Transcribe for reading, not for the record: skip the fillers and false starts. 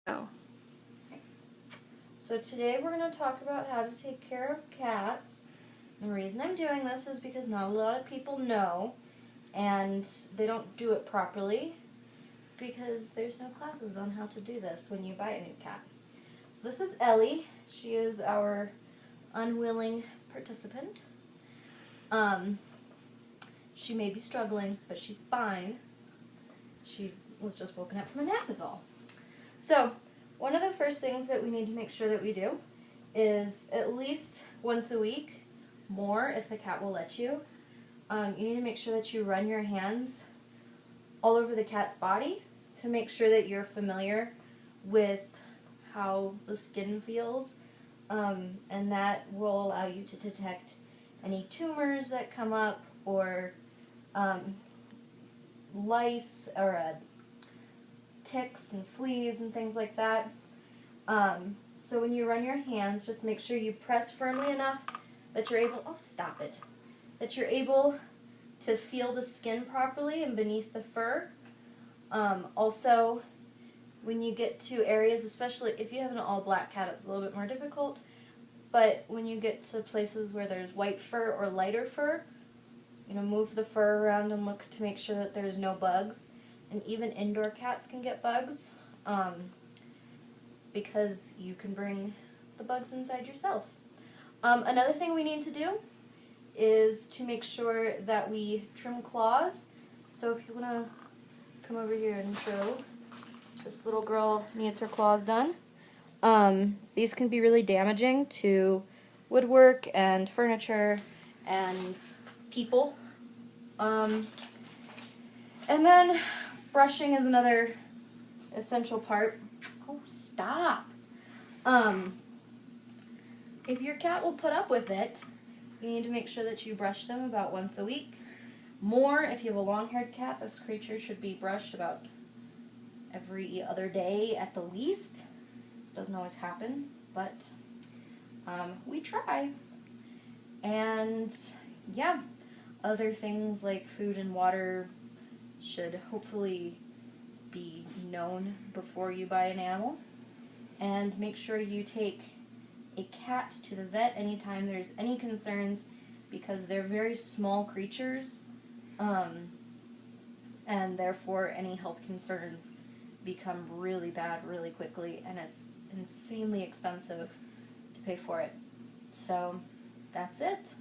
Oh. So today we're going to talk about how to take care of cats. And the reason I'm doing this is because not a lot of people know, and they don't do it properly because there's no classes on how to do this when you buy a new cat. So this is Ellie. She is our unwilling participant. She may be struggling, but she's fine. She was just woken up from a nap is all. So, one of the first things that we need to make sure that we do is at least once a week, more if the cat will let you, you need to make sure that you run your hands all over the cat's body to make sure that you're familiar with how the skin feels, and that will allow you to detect any tumors that come up or lice or ticks and fleas and things like that. So when you run your hands, just make sure you press firmly enough that you're able, that you're able to feel the skin properly and beneath the fur. Also, when you get to areas, especially if you have an all-black cat, it's a little bit more difficult, but when you get to places where there's white fur or lighter fur, move the fur around and look to make sure that there's no bugs. And even indoor cats can get bugs, because you can bring the bugs inside yourself. Another thing we need to do is to make sure that we trim claws. So if you want to come over here and show, this little girl needs her claws done. These can be really damaging to woodwork and furniture and people. And then brushing is another essential part. Oh, stop. If your cat will put up with it, you need to make sure that you brush them about once a week. More if you have a long-haired cat. This creature should be brushed about every other day at the least. Doesn't always happen, but we try. And yeah, other things like food and water should hopefully be known before you buy an animal. And make sure you take a cat to the vet anytime there's any concerns, because they're very small creatures, and therefore any health concerns become really bad really quickly, and it's insanely expensive to pay for it. So that's it.